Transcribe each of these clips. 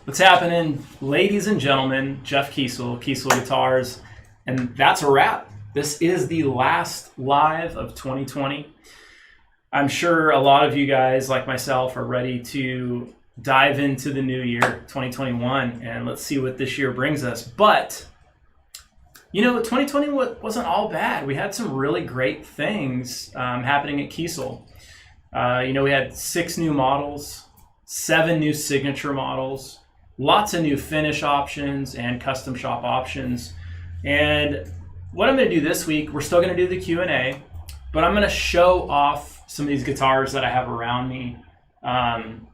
What's happening, ladies and gentlemen? Jeff Kiesel, Kiesel Guitars, and that's a wrap. This is the last live of 2020. I'm sure a lot of you guys, like myself, are ready to dive into the new year, 2021, and let's see what this year brings us. But, you know, 2020 wasn't all bad. We had some really great things happening at Kiesel. You know, we had 6 new models, 7 new signature models, lots of new finish options and custom shop options. And what I'm going to do this week, we're still going to do the Q&A, but I'm going to show off some of these guitars that I have around me. And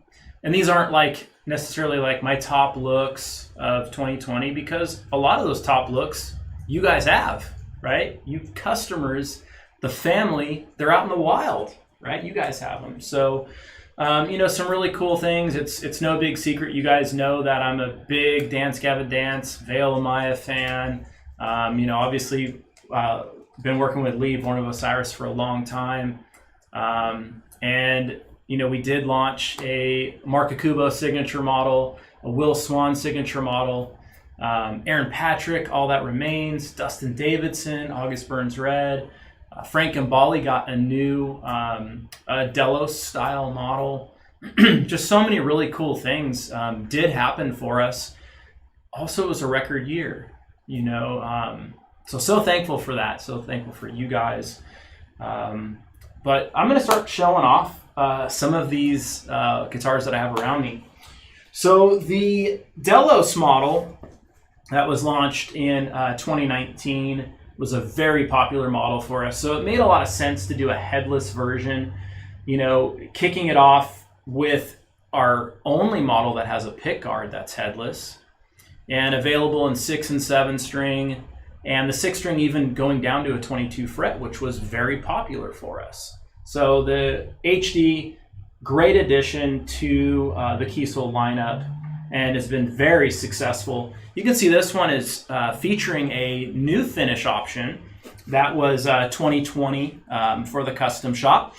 these aren't like necessarily like my top looks of 2020, because a lot of those top looks you guys have, right? You customers, the family, they're out in the wild, right? You guys have them. So you know, some really cool things. It's no big secret. You guys know that I'm a big Dance Gavin Dance, Veil Amaya fan. You know, obviously been working with Lee, Born of Osiris, for a long time. And, you know, we did launch a Mark Cocobolo signature model, a Will Swan signature model, Aaron Patrick, All That Remains, Dustin Davidson, August Burns Red. Frank and Bali got a new Delos style model. Just so many really cool things did happen for us. Also, it was a record year, you know. So thankful for that. So thankful for you guys. But I'm going to start showing off some of these guitars that I have around me. So the Delos model that was launched in 2019 was a very popular model for us. So it made a lot of sense to do a headless version, you know, kicking it off with our only model that has a pick guard that's headless and available in 6 and 7 string, and the 6 string even going down to a 22 fret, which was very popular for us. So the HD, great addition to the Kiesel lineup, and has been very successful. You can see this one is featuring a new finish option that was 2020 for the custom shop.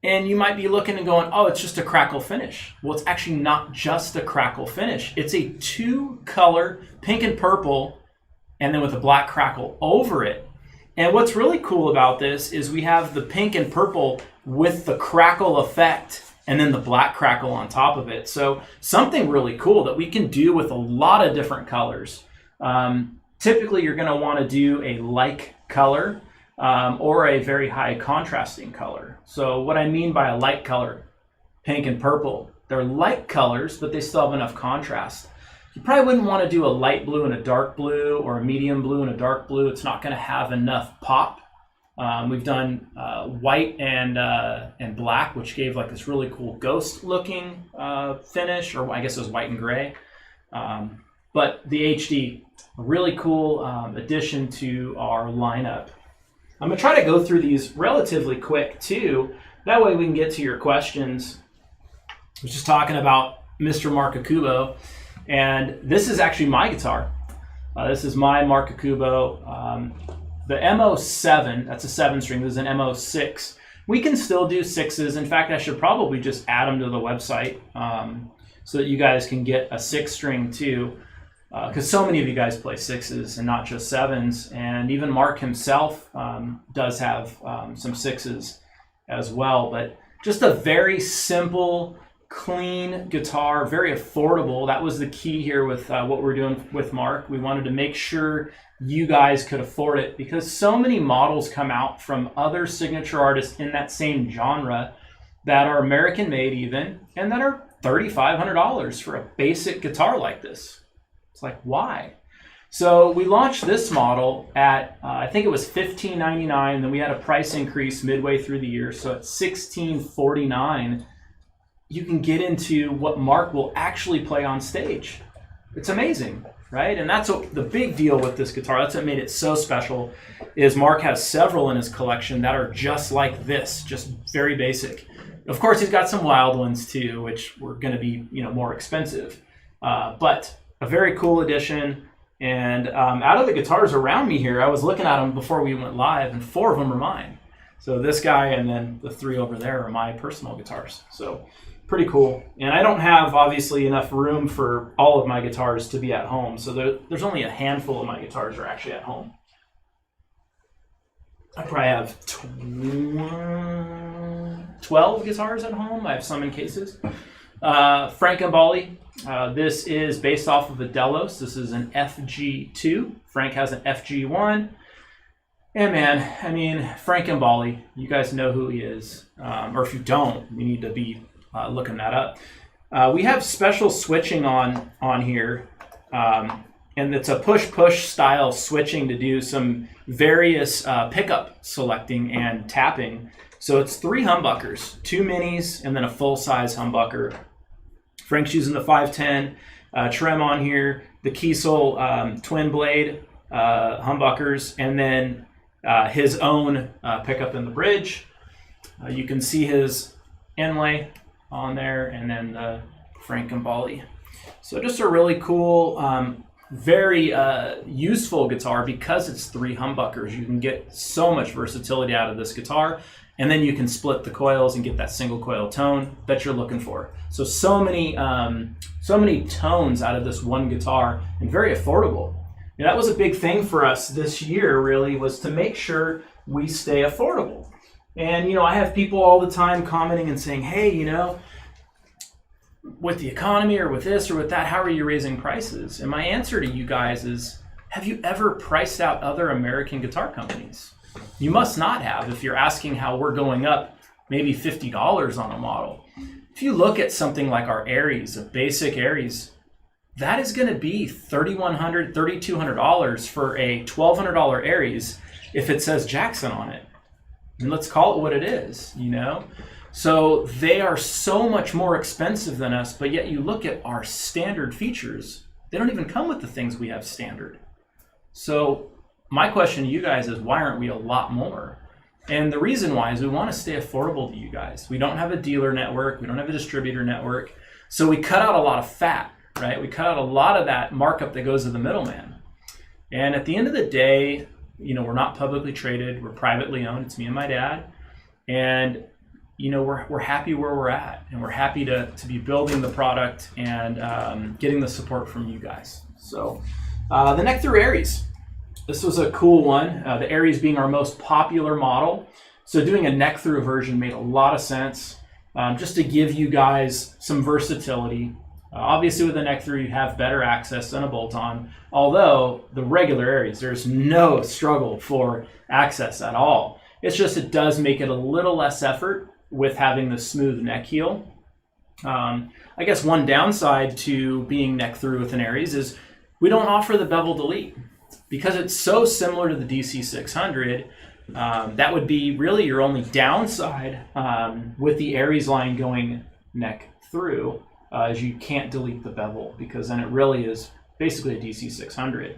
And you might be looking and going, oh, it's just a crackle finish. Well, it's actually not just a crackle finish. It's a 2-color, pink and purple, and then with a black crackle over it. And what's really cool about this is we have the pink and purple with the crackle effect, and then the black crackle on top of it. So something really cool that we can do with a lot of different colors. Typically, you're going to want to do a like color or a very high contrasting color. So what I mean by a light color, pink and purple, they're light colors, but they still have enough contrast. You probably wouldn't want to do a light blue and a dark blue, or a medium blue and a dark blue. It's not going to have enough pop. We've done white and black, which gave like this really cool ghost looking finish, or I guess it was white and gray. But the HD, a really cool addition to our lineup. I'm gonna try to go through these relatively quick too. That way we can get to your questions. I was just talking about Mr. Mark Cocobolo, and this is actually my guitar. This is my Mark Cocobolo. The MO7, that's a 7-string, this is an MO6. We can still do 6s. In fact, I should probably just add them to the website so that you guys can get a 6-string too, because so many of you guys play 6s and not just 7s. And even Mark himself does have some 6s as well. But just a very simple, clean guitar, very affordable. That was the key here with what we're doing with Mark. We wanted to make sure you guys could afford it, because so many models come out from other signature artists in that same genre that are American made even, and that are $3,500 for a basic guitar like this. It's like, why? So we launched this model at, I think it was $15.99, then we had a price increase midway through the year, so at $16.49, you can get into what Mark will actually play on stage. It's amazing, right? And that's what the big deal with this guitar, that's what made it so special, is Mark has several in his collection that are just like this, just very basic. Of course, he's got some wild ones too, which were gonna be, more expensive. But a very cool addition. And out of the guitars around me here, I was looking at them before we went live, and 4 of them are mine. So this guy and then the 3 over there are my personal guitars. So pretty cool. And I don't have, obviously, enough room for all of my guitars to be at home. So there's only a handful of my guitars are actually at home. I probably have 12 guitars at home. I have some in cases. Frankenbali. This is based off of a Delos. This is an Fg2. Frank has an Fg1. And man, I mean, Frankenbali, you guys know who he is. Or if you don't, you need to be looking that up. We have special switching on here. And it's a push-push style switching to do some various pickup selecting and tapping. So it's 3 humbuckers, 2 minis, and then a full-size humbucker. Frank's using the 510 trem on here, the Kiesel twin blade humbuckers, and then his own pickup in the bridge. You can see his inlay on there, and then the Frankenbali. So just a really cool, very useful guitar because it's 3 humbuckers. You can get so much versatility out of this guitar, and then you can split the coils and get that single coil tone that you're looking for. So many tones out of this one guitar, and very affordable. That was a big thing for us this year, really, was to make sure we stay affordable. And I have people all the time commenting and saying, hey, with the economy or with this or with that, how are you raising prices? And my answer to you guys is, have you ever priced out other American guitar companies? You must not have if you're asking how we're going up maybe $50 on a model. If you look at something like our Aries, a basic Aries, that is going to be $3,100, $3,200 for a $1,200 Aries if it says Jackson on it. And let's call it what it is, So they are so much more expensive than us, but yet you look at our standard features, they don't even come with the things we have standard. So my question to you guys is, why aren't we a lot more? And the reason why is we want to stay affordable to you guys. We don't have a dealer network. We don't have a distributor network. So we cut out a lot of fat, right? We cut out a lot of that markup that goes to the middleman. And at the end of the day, we're not publicly traded. We're privately owned. It's me and my dad. And, we're happy where we're at. And we're happy to be building the product and getting the support from you guys. So the Neck Through Aries. This was a cool one, the Aries being our most popular model. So doing a neck through version made a lot of sense, just to give you guys some versatility. Obviously with a neck through, you have better access than a bolt-on, although the regular Aries, there's no struggle for access at all. It's just, it does make it a little less effort with having the smooth neck heel. I guess one downside to being neck through with an Aries is we don't offer the bevel delete. Because it's so similar to the DC600, that would be really your only downside with the Aries line going neck through, is you can't delete the bevel, because then it really is basically a DC600.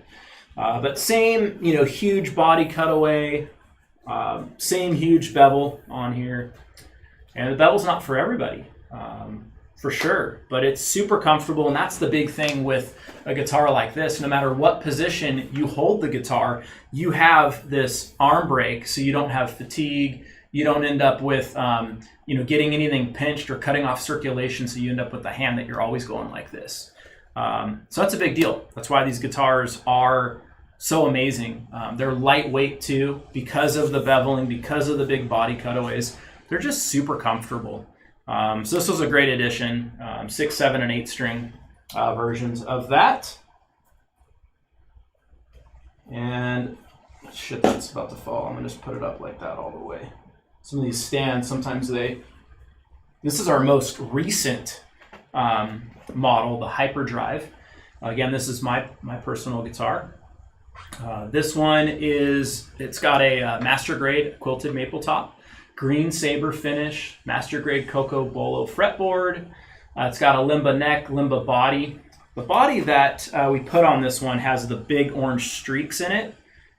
But same, huge body cutaway, Same huge bevel on here. And the bevel's not for everybody, for sure. But it's super comfortable, and that's the big thing with a guitar like this. No matter what position you hold the guitar, you have this arm brake, so you don't have fatigue. You don't end up with getting anything pinched or cutting off circulation, so you end up with the hand that you're always going like this. So that's a big deal. That's why these guitars are so amazing. They're lightweight too, because of the beveling, because of the big body cutaways. They're just super comfortable. So this was a great addition. 6, 7, and 8 string versions of that. And shit, that's about to fall. I'm gonna just put it up like that all the way. Some of these stands, sometimes this is our most recent model, the Hyperdrive. Again, this is my personal guitar. This one it's got a master grade quilted maple top, green saber finish, master grade Cocobolo fretboard. It's got a limba neck, limba body. The body that we put on this one has the big orange streaks in it.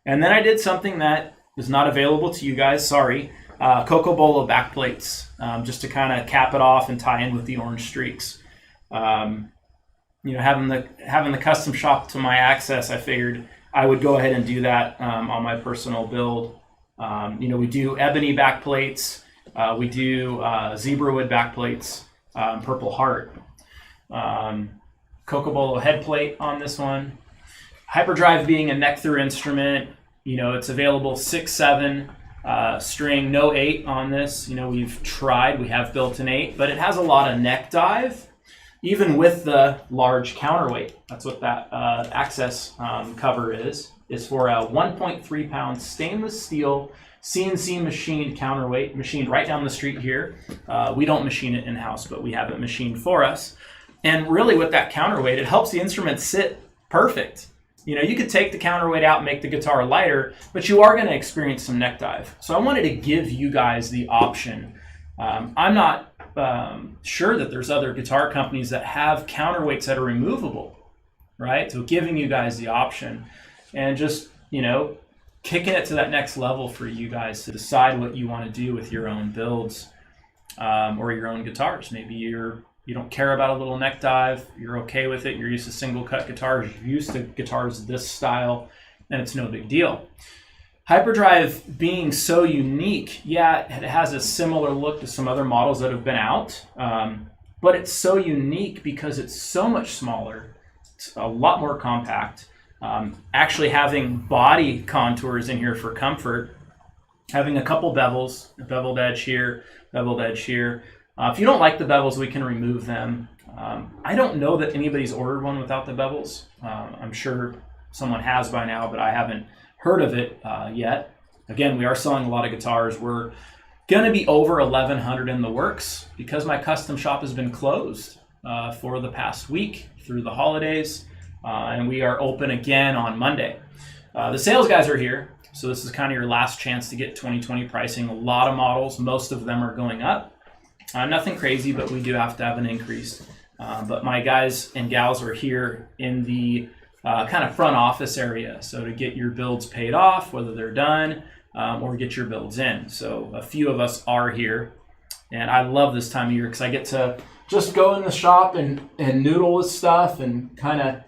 And then I did something that is not available to you guys, sorry. Cocobolo backplates, just to kind of cap it off and tie in with the orange streaks. Having the custom shop to my access, I figured I would go ahead and do that on my personal build. We do ebony backplates, we do zebra wood backplates, Purple Heart, Cocobolo head plate on this one. Hyperdrive being a neck through instrument, it's available 6, 7 string, no 8 on this. We've tried, we have built an 8, but it has a lot of neck dive, even with the large counterweight. That's what that access cover is for a 1.3 pound stainless steel CNC machined counterweight, machined right down the street here. We don't machine it in-house, but we have it machined for us. And really with that counterweight, it helps the instrument sit perfect. You could take the counterweight out and make the guitar lighter, but you are going to experience some neck dive. So I wanted to give you guys the option. I'm not sure that there's other guitar companies that have counterweights that are removable, right? So giving you guys the option and just, kicking it to that next level for you guys to decide what you want to do with your own builds or your own guitars. Maybe you don't care about a little neck dive, you're okay with it, you're used to single cut guitars, you're used to guitars this style, and it's no big deal. Hyperdrive being so unique, yeah, it has a similar look to some other models that have been out, but it's so unique because it's so much smaller, it's a lot more compact, actually having body contours in here for comfort, having a couple bevels, a beveled edge here, beveled edge here. If you don't like the bevels, we can remove them. I don't know that anybody's ordered one without the bevels. I'm sure someone has by now, but I haven't heard of it yet. Again, we are selling a lot of guitars. We're going to be over 1,100 in the works because my custom shop has been closed for the past week through the holidays, and we are open again on Monday. The sales guys are here, so this is kind of your last chance to get 2020 pricing. A lot of models, most of them are going up. Nothing crazy, but we do have to have an increase. But my guys and gals are here in the kind of front office area. So to get your builds paid off, whether they're done, or get your builds in. So a few of us are here. And I love this time of year because I get to just go in the shop and noodle with stuff and kind of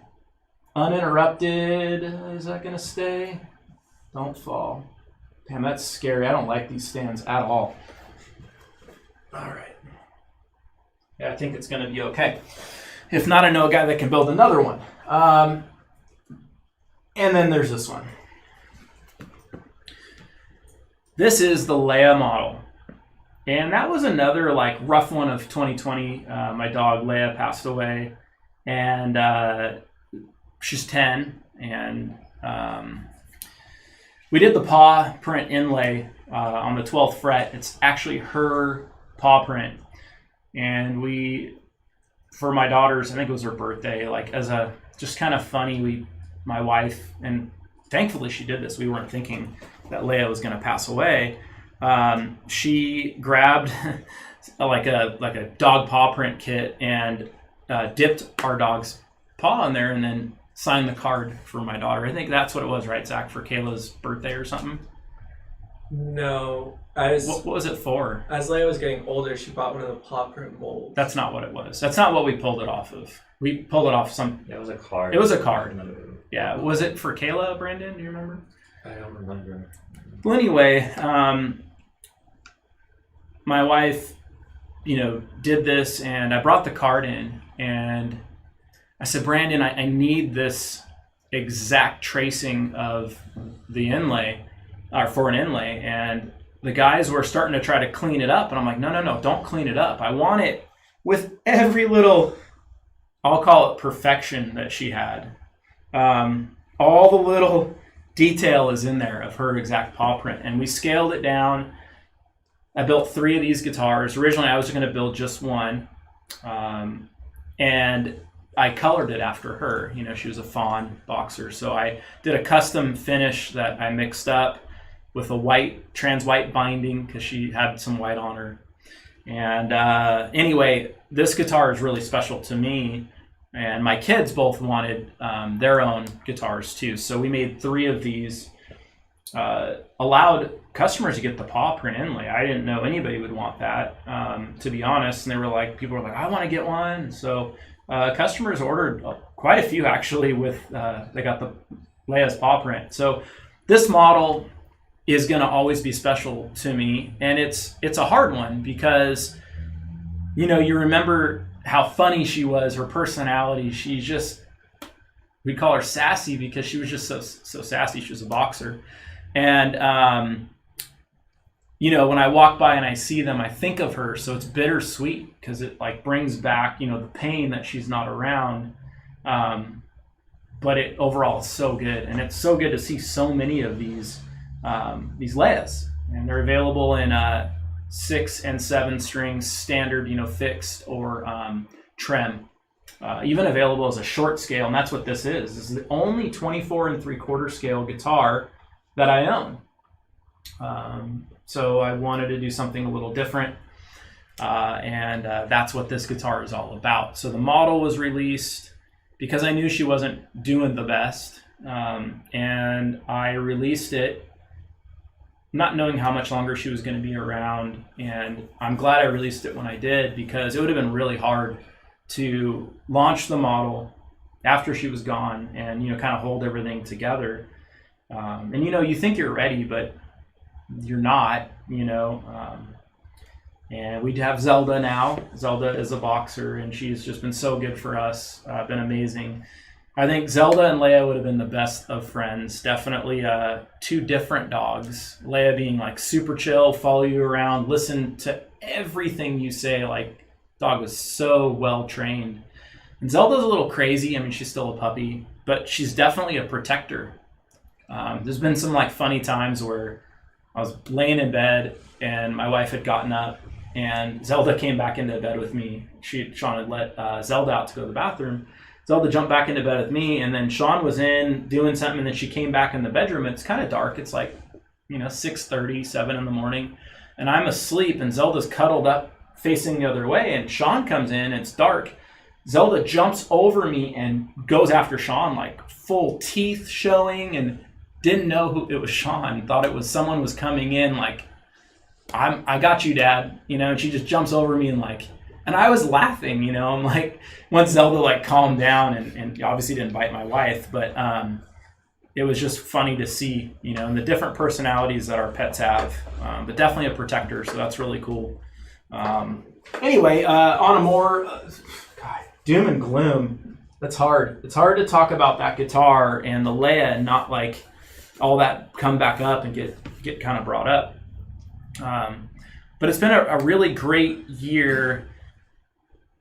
uninterrupted. Is that going to stay? Don't fall. Damn, that's scary. I don't like these stands at all. All right. Yeah, I think it's going to be okay. If not, I know a guy that can build another one. And then there's this one. This is the Leia model. And that was another rough one of 2020. My dog Leia passed away. And she's 10. And we did the Paw Print Inlay on the 12th fret. It's actually her paw print. And for my daughter's, I think it was her birthday, as a just kind of funny, my wife, and thankfully she did this, we weren't thinking that Leia was going to pass away. She grabbed like a dog paw print kit and dipped our dog's paw in there and then signed the card for my daughter. I think that's what it was, right, Zach, for Kayla's birthday or something? No. What was it for? As Leia was getting older, she bought one of the Paw Print molds. That's not what it was. That's not what we pulled it off of. We pulled it off some. Yeah, it was a card. It was a card. Yeah. Was it for Kayla, Brandon? Do you remember? I don't remember. Well, anyway, my wife, did this, and I brought the card in, and I said, Brandon, I need this exact tracing of the inlay, or for an inlay, and the guys were starting to try to clean it up, and I'm like, no, don't clean it up. I want it with every little, I'll call it perfection that she had. All the little detail is in there of her exact paw print, and we scaled it down. I built 3 of these guitars. Originally, I was going to build just one, and I colored it after her. She was a fawn boxer, so I did a custom finish that I mixed up with a trans white binding because she had some white on her. And anyway, this guitar is really special to me, and my kids both wanted their own guitars too. So we made 3 of these, allowed customers to get the Paw Print Inlay. I didn't know anybody would want that, to be honest. And people were like, I want to get one. So customers ordered quite a few actually they got the Leia's paw print. So this model is going to always be special to me, and it's a hard one because you remember how funny she was, her personality. We call her sassy because she was just so sassy. She was a boxer, and when I walk by and I see them, I think of her. So it's bittersweet because it brings back the pain that she's not around, but it overall is so good, and it's so good to see so many of these Leias, and they're available in 6 and 7 strings, standard, fixed or trem, even available as a short scale. And that's what this is. This is the only 24 3/4 scale guitar that I own. So I wanted to do something a little different, and that's what this guitar is all about. So the model was released because I knew she wasn't doing the best, and I released it not knowing how much longer she was going to be around. And I'm glad I released it when I did, because it would have been really hard to launch the model after she was gone and kind of hold everything together. And you think you're ready, but you're not. And we have Zelda now. Zelda is a boxer, and she's just been so good for us, been amazing. I think Zelda and Leia would have been the best of friends. Definitely 2 different dogs. Leia being super chill, follow you around, listen to everything you say. Dog was so well trained. And Zelda's a little crazy. I mean, she's still a puppy, but she's definitely a protector. There's been some funny times where I was laying in bed and my wife had gotten up, and Zelda came back into bed with me. Sean had let Zelda out to go to the bathroom. Zelda jumped back into bed with me, and then Sean was in doing something, and then she came back in the bedroom. It's kind of dark. It's 6:30, 7 in the morning, and I'm asleep, and Zelda's cuddled up facing the other way, and Sean comes in, and it's dark. Zelda jumps over me and goes after Sean, full teeth showing, and didn't know who it was. Sean thought it was someone was coming in, I got you, Dad, and she just jumps over me and I was laughing, I'm once Zelda calmed down and obviously didn't bite my wife, but it was just funny to see, and the different personalities that our pets have, but definitely a protector, so that's really cool. Anyway, on a more doom and gloom, that's hard. It's hard to talk about that guitar and the Leia and not all that come back up and get kind of brought up. But it's been a really great year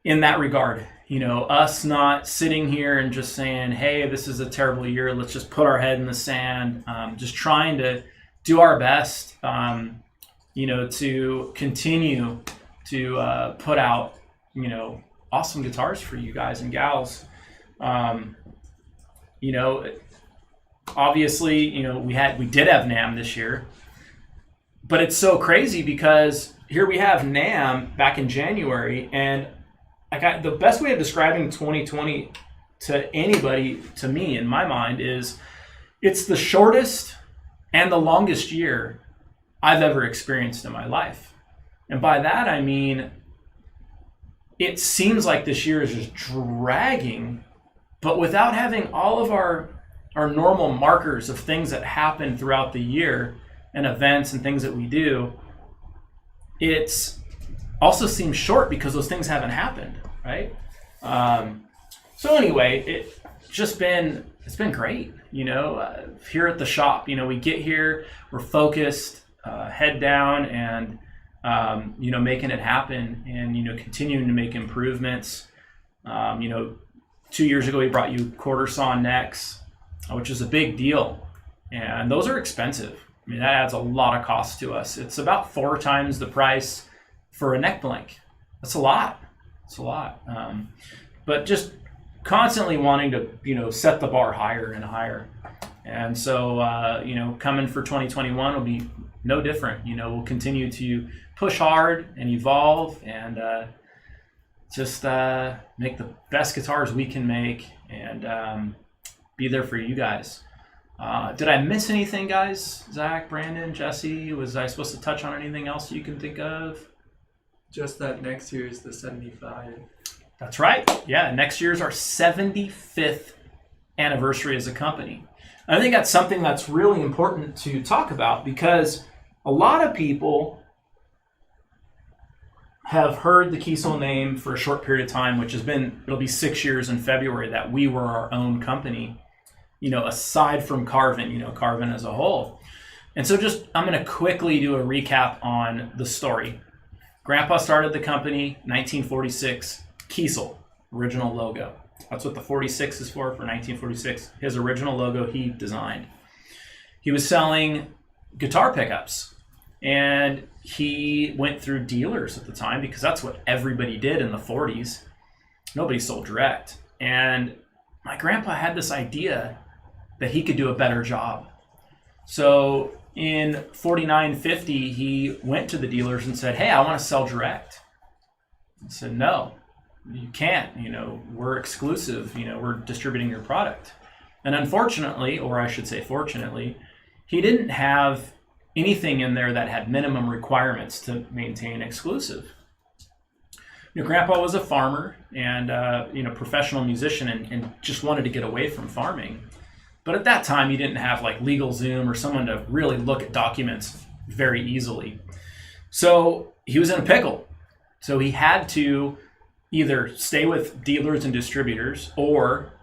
in that regard. Us not sitting here and just saying, hey, this is a terrible year, let's just put our head in the sand, just trying to do our best, to continue to put out, awesome guitars for you guys and gals. Obviously, we did have NAMM this year, but it's so crazy because here we have NAMM back in January, and the best way of describing 2020 to anybody, to me, in my mind, is it's the shortest and the longest year I've ever experienced in my life. And by that, I mean, it seems like this year is just dragging, but without having all of our normal markers of things that happen throughout the year and events and things that we do, it's also seems short because those things haven't happened, right? So anyway, it's been great, here at the shop. We get here, we're focused, head down, and making it happen, and continuing to make improvements. 2 years ago we brought you quarter saw necks, which is a big deal, and those are expensive. I mean, that adds a lot of cost to us. It's about 4 times the price for a neck blank. That's a lot. It's a lot. But just constantly wanting to, set the bar higher and higher. And so, coming for 2021 will be no different. We'll continue to push hard and evolve, and just make the best guitars we can make, and be there for you guys. Did I miss anything, guys? Zach, Brandon, Jesse, was I supposed to touch on anything else you can think of? Just that next year is the 75. That's right. Yeah, next year's our 75th anniversary as a company. I think that's something that's really important to talk about, because a lot of people have heard the Kiesel name for a short period of time, which it'll be 6 years in February that we were our own company, aside from Carvin, Carvin as a whole. And so I'm going to quickly do a recap on the story. Grandpa started the company 1946, Kiesel, original logo. That's what the 46 is for 1946. His original logo he designed. He was selling guitar pickups, and he went through dealers at the time because that's what everybody did in the 40s. Nobody sold direct. And my grandpa had this idea that he could do a better job. So in 49, 50, he went to the dealers and said, "Hey, I want to sell direct." I said, "No, you can't. We're exclusive. We're distributing your product." And unfortunately, or I should say fortunately, he didn't have anything in there that had minimum requirements to maintain exclusive. Grandpa was a farmer and professional musician, and just wanted to get away from farming. But at that time, you didn't have like LegalZoom or someone to really look at documents very easily. So he was in a pickle. So he had to either stay with dealers and distributors or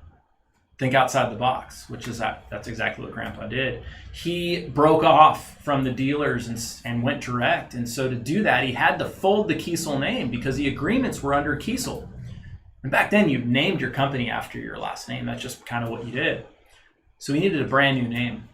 think outside the box, which is that's exactly what Grandpa did. He broke off from the dealers and went direct. And so to do that, he had to fold the Kiesel name because the agreements were under Kiesel. And back then, you named your company after your last name. That's just kind of what you did. So he needed a brand new name.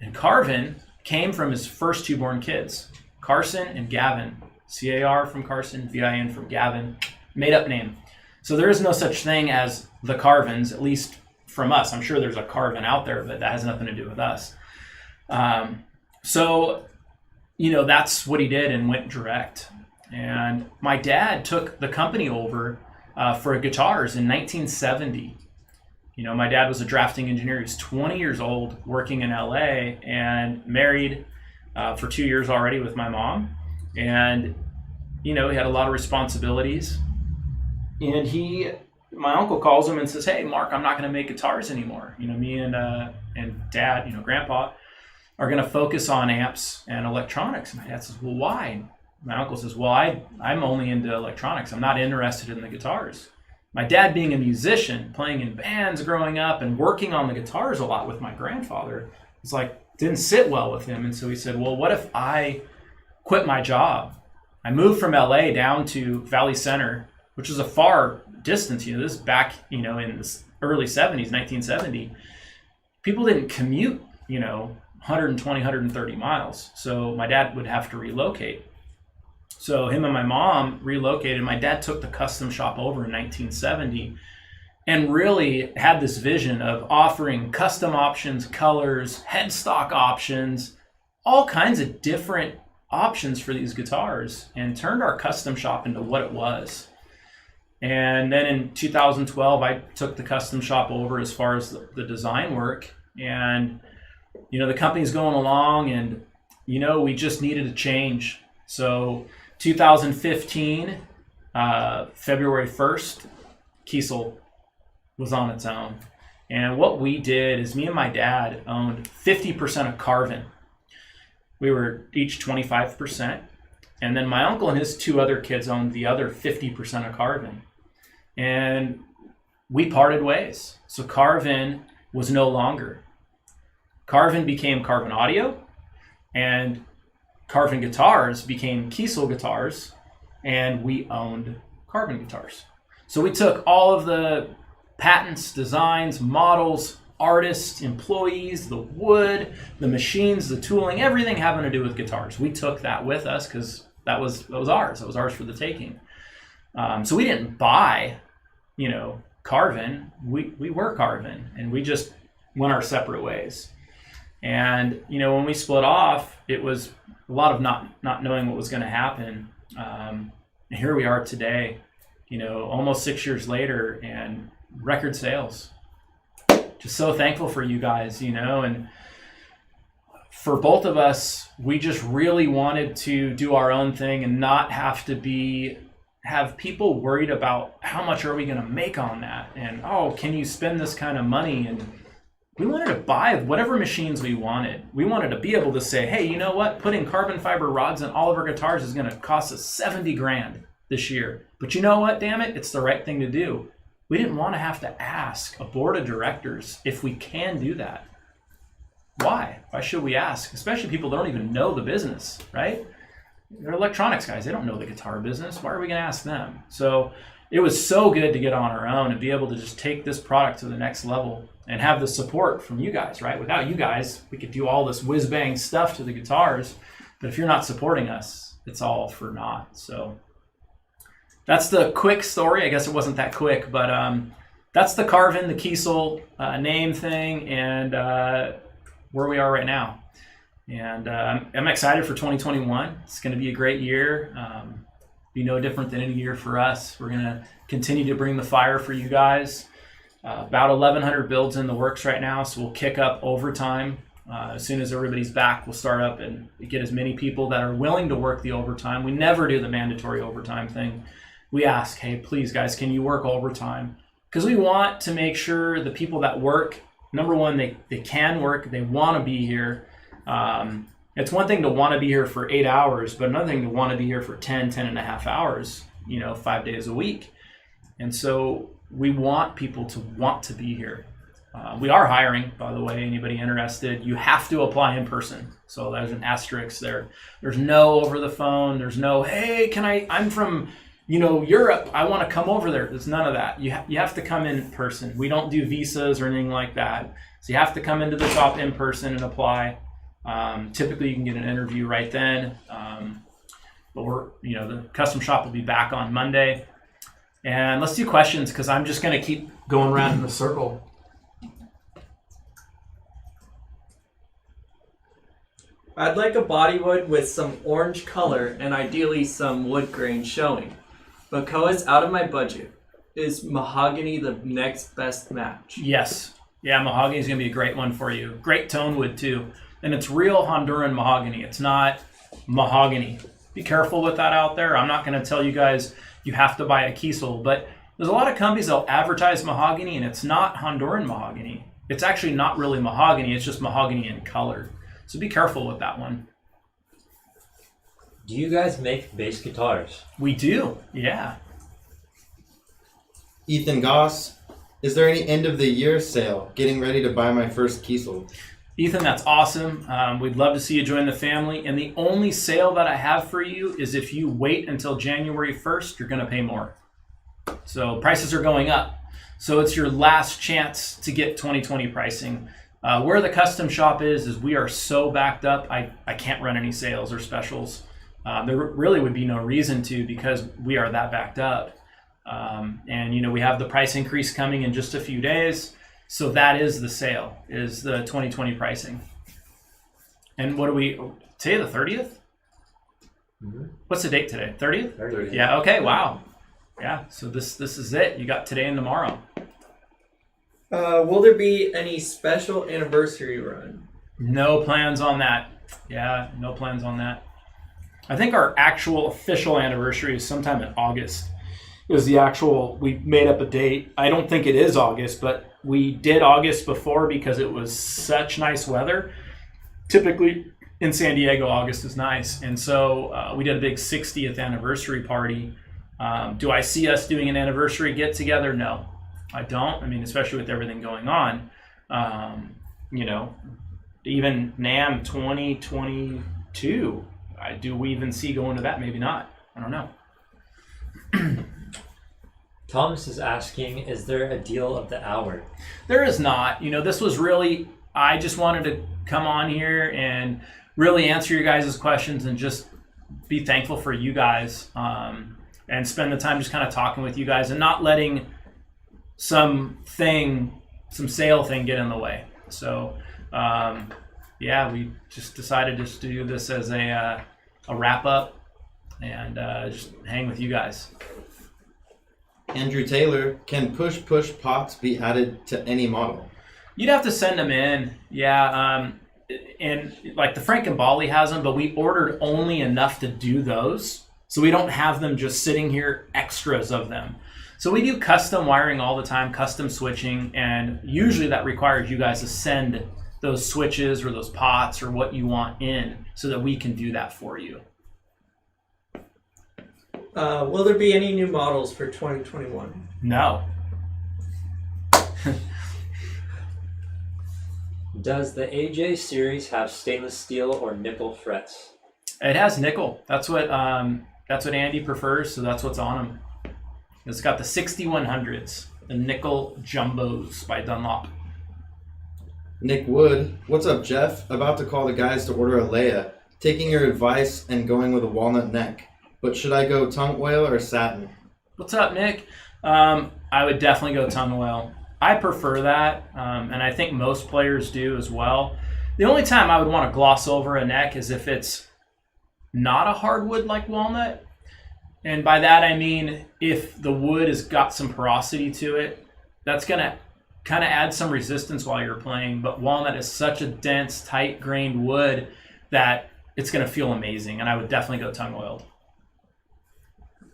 And Carvin came from his first 2 born kids, Carson and Gavin. C-A-R from Carson, V-I-N from Gavin. Made up name. So there is no such thing as the Carvins, at least from us. I'm sure there's a Carvin out there, but that has nothing to do with us. So that's what he did and went direct. And my dad took the company over for guitars in 1970. My dad was a drafting engineer. He's 20 years old, working in LA, and married for 2 years already with my mom. And, he had a lot of responsibilities. And my uncle calls him and says, "Hey, Mark, I'm not going to make guitars anymore. Me and Dad, Grandpa, are going to focus on amps and electronics." And my dad says, "Well, why?" My uncle says, "Well, I'm only into electronics. I'm not interested in the guitars." My dad, being a musician, playing in bands growing up and working on the guitars a lot with my grandfather, it's like, didn't sit well with him. And so he said, "Well, what if I quit my job?" I moved from LA down to Valley Center, which is a far distance. This is back, in the early 70s, 1970. People didn't commute, 120, 130 miles. So my dad would have to relocate. So him and my mom relocated. My dad took the custom shop over in 1970 and really had this vision of offering custom options, colors, headstock options, all kinds of different options for these guitars, and turned our custom shop into what it was. And then in 2012, I took the custom shop over as far as the design work. And, the company's going along, and we just needed a change. So 2015, February 1st, Kiesel was on its own. And what we did is me and my dad owned 50% of Carvin. We were each 25%. And then my uncle and his two other kids owned the other 50% of Carvin. And we parted ways. So Carvin was no longer. Carvin became Carvin Audio, and Carvin Guitars became Kiesel Guitars, and we owned Carvin Guitars. So we took all of the patents, designs, models, artists, employees, the wood, the machines, the tooling, everything having to do with guitars. We took that with us because that was ours. That was ours for the taking. So we didn't buy, Carvin. We were Carvin, and we just went our separate ways. And when we split off, it was a lot of not knowing what was going to happen. And here we are today, almost 6 years later, and record sales. Just so thankful for you guys, and for both of us, we just really wanted to do our own thing and not have to have people worried about how much are we going to make on that, and can you spend this kind of money? And we wanted to buy whatever machines we wanted. We wanted to be able to say, hey, you know what? Putting carbon fiber rods in all of our guitars is going to cost us 70 grand this year. But you know what? Damn it, it's the right thing to do. We didn't want to have to ask a board of directors if we can do that. Why? Why should we ask? Especially people that don't even know the business, right? They're electronics guys. They don't know the guitar business. Why are we going to ask them? So it was so good to get on our own and be able to just take this product to the next level and have the support from you guys, right? Without you guys, we could do all this whiz-bang stuff to the guitars, but if you're not supporting us, it's all for naught. So that's the quick story. I guess it wasn't that quick, but that's the Carvin, the Kiesel name thing, and where we are right now. And I'm excited for 2021. It's going to be a great year. Be no different than any year for us. We're going to continue to bring the fire for you guys. About 1,100 builds in the works right now, so we'll kick up overtime. As soon as everybody's back, we'll start up and get as many people that are willing to work the overtime. We never do the mandatory overtime thing. We ask, hey, please, guys, can you work overtime? Because we want to make sure the people that work, number one, they can work, they want to be here. It's one thing to want to be here for 8 hours, but another thing to want to be here for 10 and a half hours, 5 days a week. And so we want people to want to be here. We are hiring, by the way, anybody interested. You have to apply in person. So there's an asterisk there. There's no over the phone. There's no, hey, I'm from, Europe. I want to come over there. There's none of that. You have to come in person. We don't do visas or anything like that. So you have to come into the shop in person and apply. Typically you can get an interview right then. But the custom shop will be back on Monday. And let's do questions because I'm just going to keep going around in a circle. I'd like a bodywood with some orange color and ideally some wood grain showing. But Koa's out of my budget. Is mahogany the next best match? Yes. Yeah, mahogany is going to be a great one for you. Great tone wood too. And it's real Honduran mahogany. It's not mahogany. Be careful with that out there. I'm not going to tell you guys you have to buy a Kiesel, but there's a lot of companies that'll advertise mahogany and it's not Honduran mahogany. It's actually not really mahogany. It's just mahogany in color. So be careful with that one. Do you guys make bass guitars? We do, yeah. Ethan Goss, is there any end of the year sale? Getting ready to buy my first Kiesel. Ethan, that's awesome. We'd love to see you join the family. And the only sale that I have for you is if you wait until January 1st, you're going to pay more. So prices are going up. So it's your last chance to get 2020 pricing. Where the custom shop is we are so backed up, I can't run any sales or specials. There really would be no reason to because we are that backed up. And we have the price increase coming in just a few days. So that is the sale, is the 2020 pricing. And what do we, today the 30th? Mm-hmm. What's the date today? 30th? 30th. Yeah, okay, wow. Yeah, so this is it. You got today and tomorrow. Will there be any special anniversary run? No plans on that. Yeah, no plans on that. I think our actual official anniversary is sometime in August. Is the actual, we made up a date. I don't think it is August, but we did August before because it was such nice weather. Typically in San Diego, August is nice. And so we did a big 60th anniversary party. Do I see us doing an anniversary get together? No, I don't. I mean, especially with everything going on. You know, even NAM 2022, do we even see going to that? Maybe not. I don't know. Thomas is asking, is there a deal of the hour? There is not. You know, this was really, I just wanted to come on here and really answer your guys' questions and just be thankful for you guys, and spend the time just kind of talking with you guys and not letting some sale thing get in the way. So, yeah, we just decided just to do this as a wrap up and just hang with you guys. Andrew Taylor, can push pots be added to any model? You'd have to send them in, yeah. And like the Frankenbali has them, but we ordered only enough to do those. So we don't have them just sitting here, extras of them. So we do custom wiring all the time, custom switching, and usually that requires you guys to send those switches or those pots or what you want in so that we can do that for you. Will there be any new models for 2021? No. Does the AJ series have stainless steel or nickel frets? It has nickel. That's what Andy prefers, so that's what's on them. It's got the 6100s, the nickel jumbos by Dunlop. Nick Wood, what's up, Jeff? About to call the guys to order a Leia. Taking your advice and going with a walnut neck. But should I go tongue oil or satin? What's up, Nick? I would definitely go tongue oil. I prefer that, and I think most players do as well. The only time I would want to gloss over a neck is if it's not a hardwood like walnut. And by that I mean if the wood has got some porosity to it, that's going to kind of add some resistance while you're playing. But walnut is such a dense, tight-grained wood that it's going to feel amazing, and I would definitely go tongue oiled.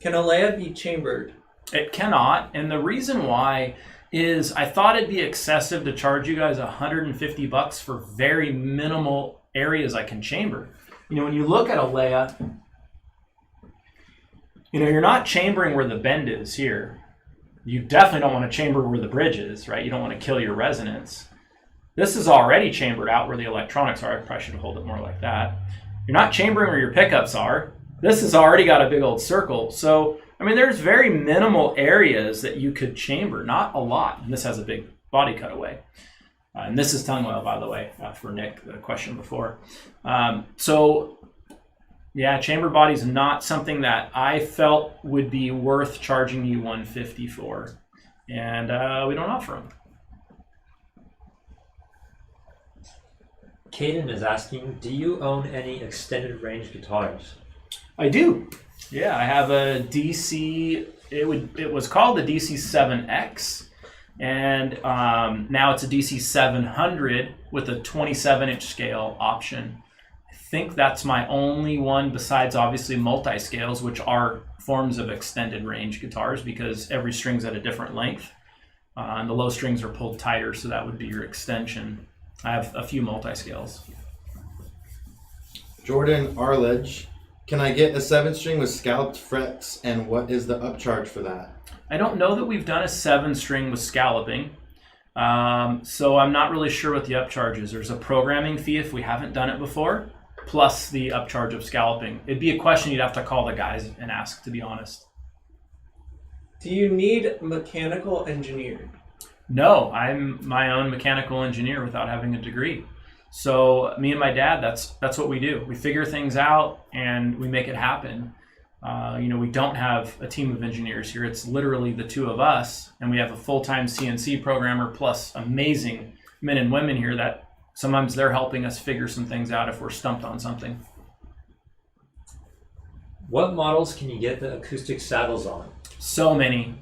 Can a Leia be chambered? It cannot, and the reason why is I thought it'd be excessive to charge you guys $150 for very minimal areas I can chamber. You know, when you look at a Leia, you know, you're not chambering where the bend is here. You definitely don't want to chamber where the bridge is, right? You don't want to kill your resonance. This is already chambered out where the electronics are. I probably should hold it more like that. You're not chambering where your pickups are. This has already got a big old circle. So, I mean, there's very minimal areas that you could chamber, not a lot. And this has a big body cutaway. And this is tongue oil, by the way, for Nick, the question before. So, yeah, chamber body is not something that I felt would be worth charging you $150 for. And we don't offer them. Caden is asking, do you own any extended range guitars? I do. Yeah, I have a DC. It was called the DC7X, and now it's a DC700 with a 27-inch scale option. I think that's my only one besides obviously multi-scales, which are forms of extended range guitars because every string's at a different length, and the low strings are pulled tighter, so that would be your extension. I have a few multi-scales. Jordan Arledge, can I get a 7-string with scalloped frets, and what is the upcharge for that? I don't know that we've done a 7-string with scalloping, so I'm not really sure what the upcharge is. There's a programming fee if we haven't done it before, plus the upcharge of scalloping. It'd be a question you'd have to call the guys and ask, to be honest. Do you need mechanical engineering? No, I'm my own mechanical engineer without having a degree. So me and my dad, that's what we do. We figure things out and we make it happen. You know, we don't have a team of engineers here. It's literally the two of us, and we have a full-time CNC programmer plus amazing men and women here that sometimes they're helping us figure some things out if we're stumped on something. What models can you get the acoustic saddles on? So many.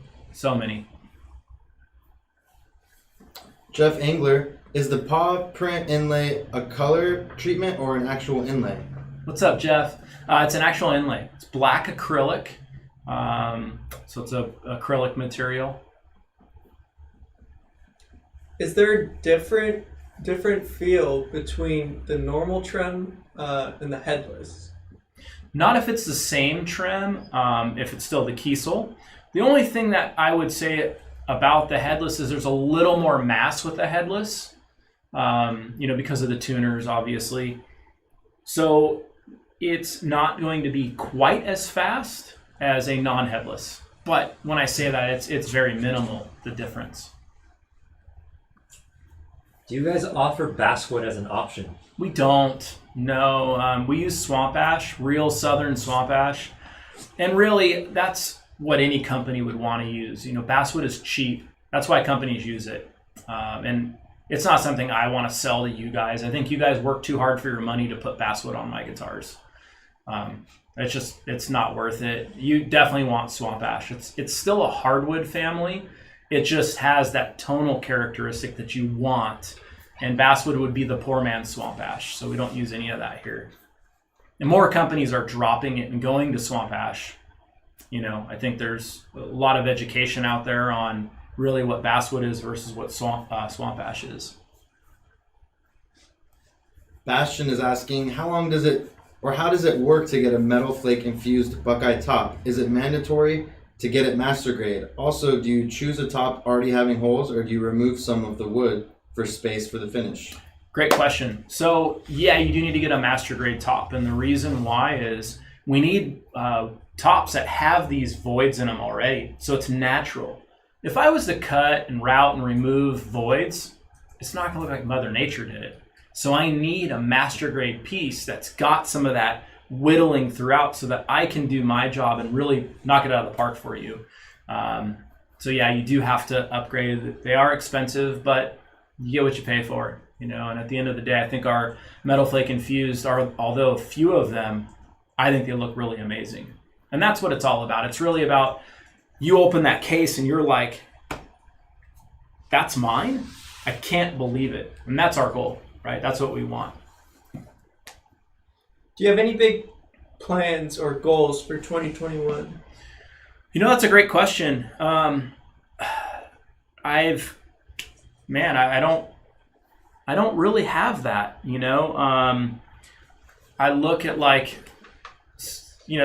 Jeff Engler, Is the Paw Print Inlay a color treatment or an actual inlay? What's up, Jeff? It's an actual inlay. It's black acrylic. So it's a acrylic material. Is there a different feel between the normal trim and the headless? Not if it's the same trim, if it's still the Kiesel. The only thing that I would say about the headless is there's a little more mass with the headless, because of the tuners, obviously. So it's not going to be quite as fast as a non-headless. But when I say that, it's very minimal, the difference. Do you guys offer basswood as an option? We don't. No. We use swamp ash, real southern swamp ash. And really, that's what any company would want to use. Basswood is cheap. That's why companies use it. And it's not something I want to sell to you guys. I think you guys work too hard for your money to put basswood on my guitars. It's not worth it. You definitely want swamp ash. It's still a hardwood family. It just has that tonal characteristic that you want. And basswood would be the poor man's swamp ash. So we don't use any of that here. And more companies are dropping it and going to swamp ash. I think there's a lot of education out there on really what basswood is versus what swamp ash is. Bastion is asking, how does it work to get a metal flake infused Buckeye top? Is it mandatory to get it master grade? Also, do you choose a top already having holes, or do you remove some of the wood for space for the finish? Great question. So yeah, you do need to get a master grade top. And the reason why is we need tops that have these voids in them already. So it's natural. If I was to cut and route and remove voids, it's not gonna look like Mother Nature did it. So I need a master grade piece that's got some of that whittling throughout so that I can do my job and really knock it out of the park for you. So yeah, you do have to upgrade. They are expensive, but you get what you pay for, and at the end of the day, I think our metal flake infused although a few of them, I think they look really amazing. And that's what it's all about. It's really about you open that case and you're like, that's mine? I can't believe it. And that's our goal, right? That's what we want. Do you have any big plans or goals for 2021? That's a great question. I don't really have that, I look at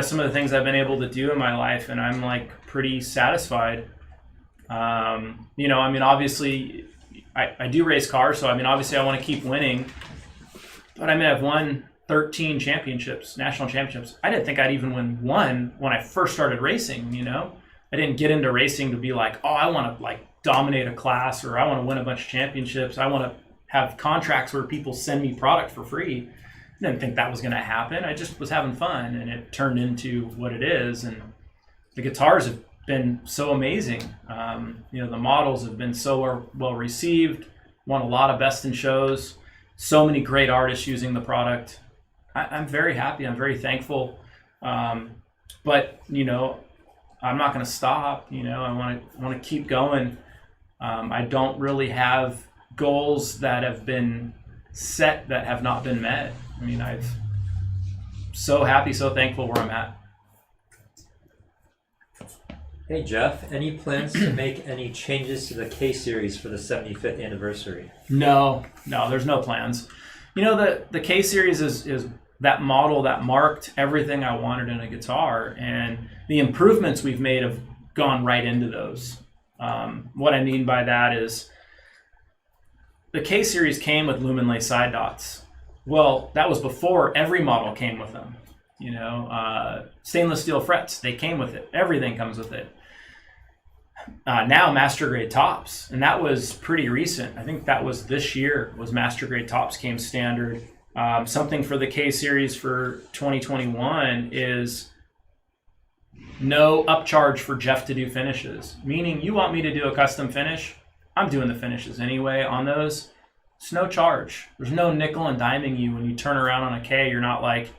some of the things I've been able to do in my life and I'm pretty satisfied. Obviously I do race cars, so obviously I want to keep winning, but I've won 13 championships, national championships. I didn't think I'd even win one when I first started racing, I didn't get into racing to be like, oh, I want to dominate a class, or I want to win a bunch of championships. I want to have contracts where people send me product for free. I didn't think that was going to happen. I just was having fun, and it turned into what it is. And the guitars have been so amazing. The models have been so well received, won a lot of best in shows, so many great artists using the product. I'm very happy. I'm very thankful. But, I'm not going to stop. I want to keep going. I don't really have goals that have been set that have not been met. I'm so happy, so thankful where I'm at. Hey Jeff, any plans to make any changes to the K series for the 75th anniversary? No, there's no plans. The K series is that model that marked everything I wanted in a guitar, and the improvements we've made have gone right into those. What I mean by that is the K series came with lumen lay side dots. Well, that was before every model came with them. Stainless steel frets, they came with it. Everything comes with it. Now master grade tops, and that was pretty recent. I think that was this year was master grade tops came standard. Something for the K series for 2021 is no upcharge for Jeff to do finishes. Meaning you want me to do a custom finish, I'm doing the finishes anyway on those. It's no charge. There's no nickel and diming you when you turn around on a K. You're not like,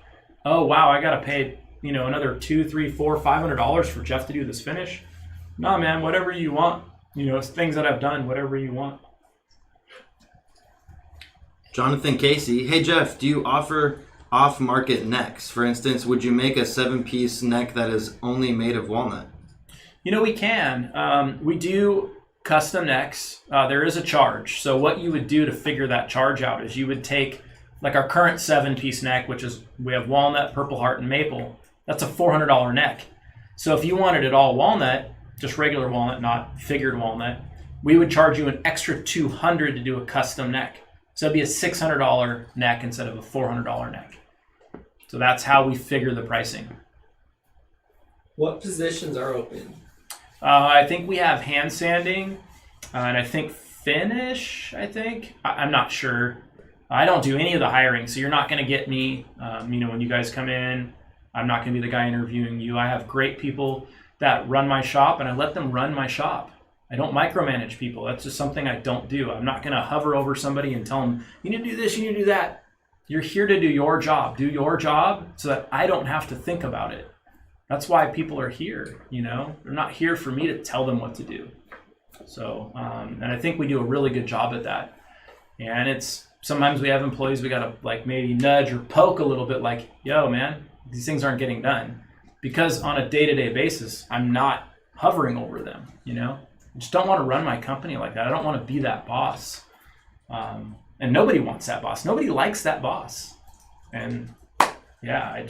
oh wow, I gotta pay another $200, $300, $400, $500 for Jeff to do this finish. Nah, man, whatever you want. Things that I've done, whatever you want. Jonathan Casey, hey Jeff, do you offer off-market necks? For instance, would you make a 7-piece neck that is only made of walnut? We can. We do custom necks. There is a charge. So what you would do to figure that charge out is you would take like our current 7-piece neck, which is we have walnut, purple heart, and maple. That's a $400 neck. So if you wanted it all walnut, just regular walnut, not figured walnut, we would charge you an extra $200 to do a custom neck. So it'd be a $600 neck instead of a $400 neck. So that's how we figure the pricing. What positions are open? I think we have hand sanding, and I think finish, I'm not sure. I don't do any of the hiring, so you're not going to get me. When you guys come in, I'm not going to be the guy interviewing you. I have great people that run my shop, and I let them run my shop. I don't micromanage people. That's just something I don't do. I'm not going to hover over somebody and tell them, you need to do this, you need to do that. You're here to do your job. Do your job so that I don't have to think about it. That's why people are here, They're not here for me to tell them what to do. So, and I think we do a really good job at that. And sometimes we have employees we got to like maybe nudge or poke a little bit like, yo, man, these things aren't getting done. Because on a day-to-day basis, I'm not hovering over them, I just don't want to run my company like that. I don't want to be that boss. And nobody wants that boss. Nobody likes that boss. And yeah,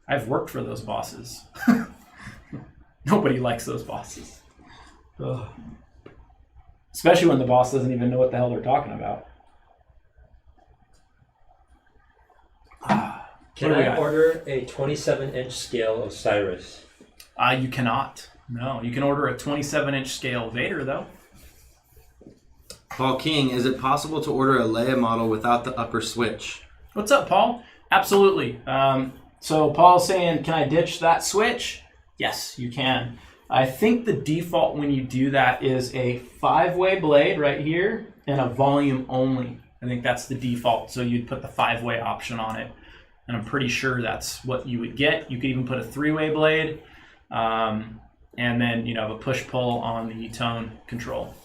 I've worked for those bosses. Nobody likes those bosses. Ugh. Especially when the boss doesn't even know what the hell they're talking about. Can I order a 27-inch scale of Cyrus? You cannot. No, you can order a 27-inch scale Vader, though. Paul King, is it possible to order a Leia model without the upper switch? What's up, Paul? Absolutely. So Paul's saying, can I ditch that switch? Yes, you can. I think the default when you do that is a 5-way blade right here and a volume only. I think that's the default. So you'd put the 5-way option on it. And I'm pretty sure that's what you would get. You could even put a 3-way blade and then, have a push-pull on the tone control.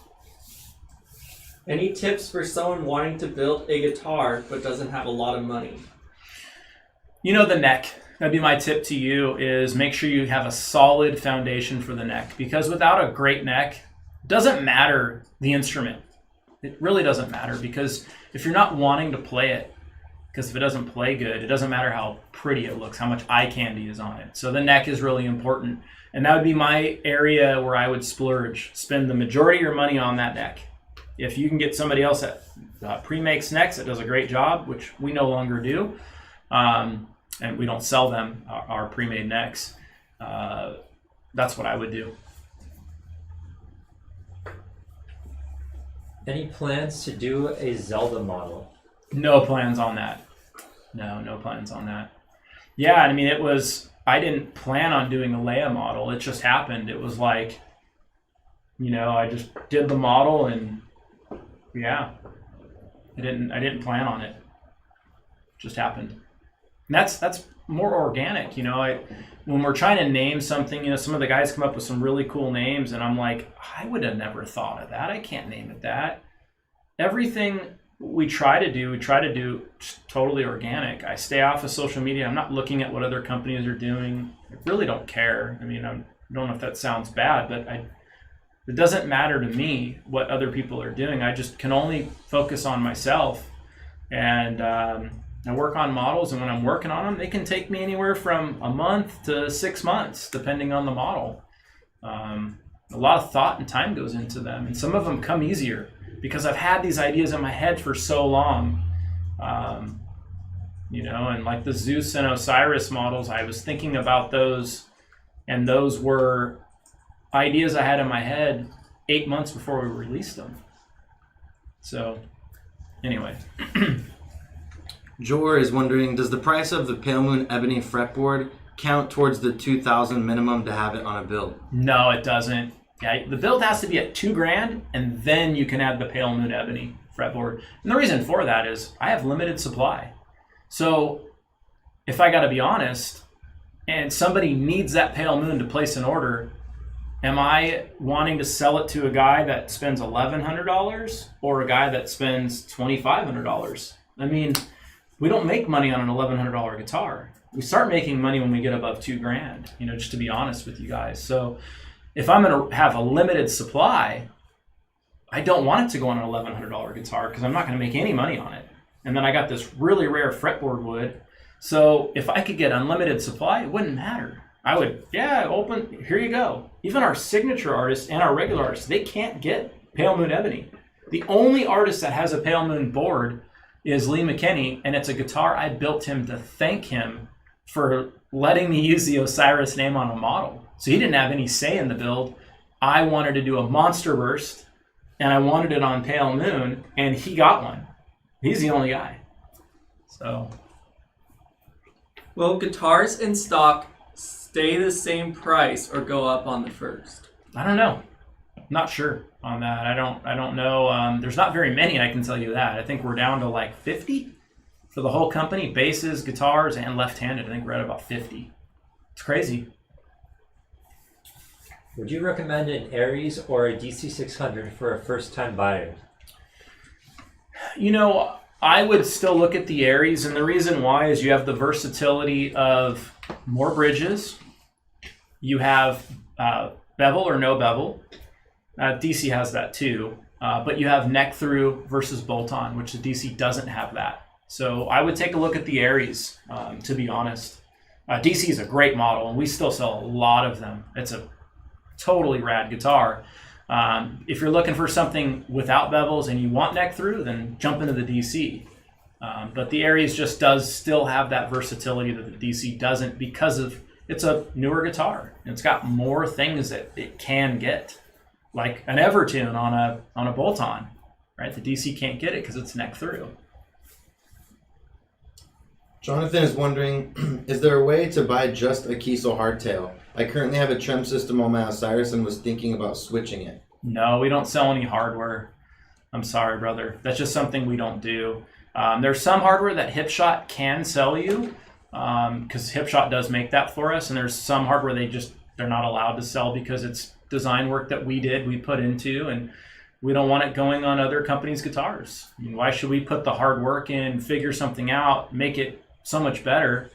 Any tips for someone wanting to build a guitar but doesn't have a lot of money? The neck. That'd be my tip to you is make sure you have a solid foundation for the neck, because without a great neck, it doesn't matter the instrument. It really doesn't matter, because if you're not wanting to play it, because if it doesn't play good, it doesn't matter how pretty it looks, how much eye candy is on it. So the neck is really important. And that would be my area where I would splurge, spend the majority of your money on that neck. If you can get somebody else that pre-makes necks that does a great job, which we no longer do, and we don't sell them, our pre-made necks, that's what I would do. Any plans to do a Zelda model? No plans on that. No plans on that. Yeah, I didn't plan on doing a Leia model. It just happened. It was like, I just did the model and yeah, I didn't plan on it. It just happened. And that's more organic, when we're trying to name something, some of the guys come up with some really cool names and I'm like, I would have never thought of that. I can't name it that. Everything we try to do just totally organic. I stay off of social media. I'm not looking at what other companies are doing. I really don't care. I don't know if that sounds bad, but it doesn't matter to me what other people are doing. I just can only focus on myself. And I work on models, and when I'm working on them, they can take me anywhere from a month to 6 months, depending on the model. A lot of thought and time goes into them, and some of them come easier because I've had these ideas in my head for so long. And like the Zeus and Osiris models, I was thinking about those, and those were ideas I had in my head 8 months before we released them. So anyway. Jor is wondering, does the price of the Pale Moon Ebony fretboard count towards the $2,000 minimum to have it on a build? No, it doesn't. Yeah, the build has to be at $2,000, and then you can add the Pale Moon Ebony fretboard. And the reason for that is I have limited supply. So if I got to be honest, and somebody needs that Pale Moon to place an order, Am I wanting to sell it to a guy that spends $1,100 or a guy that spends $2,500? I mean, we don't make money on an $1,100 guitar. We start making money when we get above $2,000, you know, just to be honest with you guys. So if I'm going to have a limited supply, I don't want it to go on an $1,100 guitar because I'm not going to make any money on it. And then I got this really rare fretboard wood. So if I could get unlimited supply, it wouldn't matter. I would, open, here you go. Even our signature artists and our regular artists, they can't get Pale Moon Ebony. The only artist that has a Pale Moon board is Lee McKinney, and it's a guitar I built him to thank him for letting me use the Osiris name on a model. So he didn't have any say in the build. I wanted to do a Monster Burst, and I wanted it on Pale Moon, and he got one. He's the only guy. So. Will guitars in stock stay the same price or go up on the first? I don't know. Not sure on that. I don't know. There's not very many, I can tell you that. I think we're down to like 50 for the whole company, basses, guitars, and left-handed. I think we're at about 50. It's crazy. Would you recommend an Aries or a DC600 for a first-time buyer? You know, I would still look at the Aries, and the reason why is you have the versatility of more bridges. You have bevel or no bevel. DC has that too, but you have neck through versus bolt on, which the DC doesn't have that. So I would take a look at the Aries, to be honest. DC is a great model, and we still sell a lot of them. It's a totally rad guitar. If you're looking for something without bevels and you want neck through, then jump into the DC. But the Aries just does still have that versatility that the DC doesn't because of it's a newer guitar. It's got more things that it can get, like an Evertune on a bolt-on, right? The DC can't get it because it's neck through. Jonathan is wondering, is there a way to buy just a Kiesel hardtail? I currently have a trem system on my Osiris and was thinking about switching it. No, we don't sell any hardware. I'm sorry, brother. That's just something we don't do. There's some hardware that Hipshot can sell you because Hipshot does make that for us. And there's some hardware they're not allowed to sell because it's design work that we put into, and we don't want it going on other companies' guitars. I mean, why should we put the hard work in, figure something out, make it so much better,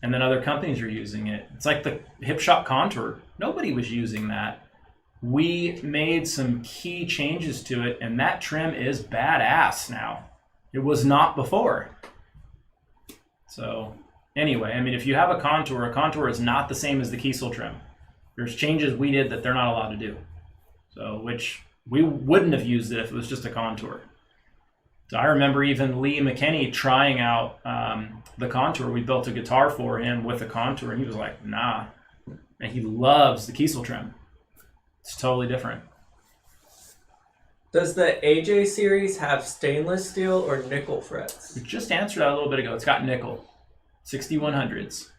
and then other companies are using it? It's like the Hipshot Contour. Nobody was using that. We made some key changes to it, and that trim is badass now. It was not before. So anyway, I mean, if you have a contour is not the same as the Kiesel trim. There's changes we did that they're not allowed to do. So, which we wouldn't have used it if it was just a contour. So I remember even Lee McKinney trying out the contour. We built a guitar for him with a contour, and he was like, nah. And he loves the Kiesel trim. It's totally different. Does the AJ series have stainless steel or nickel frets? We just answered that a little bit ago. It's got nickel. 6100s.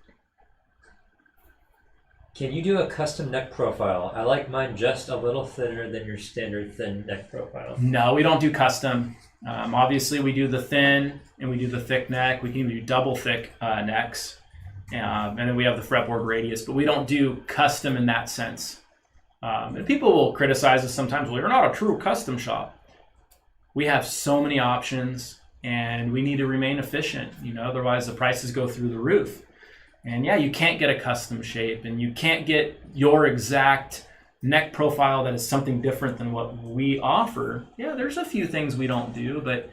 Can you do a custom neck profile? I like mine just a little thinner than your standard thin neck profile. No, we don't do custom. Obviously, we do the thin and we do the thick neck. We can do double thick necks. And then we have the fretboard radius, but we don't do custom in that sense. And people will criticize us sometimes, well, you're not a true custom shop. We have so many options, and we need to remain efficient, otherwise the prices go through the roof. And yeah, you can't get a custom shape, and you can't get your exact neck profile that is something different than what we offer. Yeah, there's a few things we don't do, but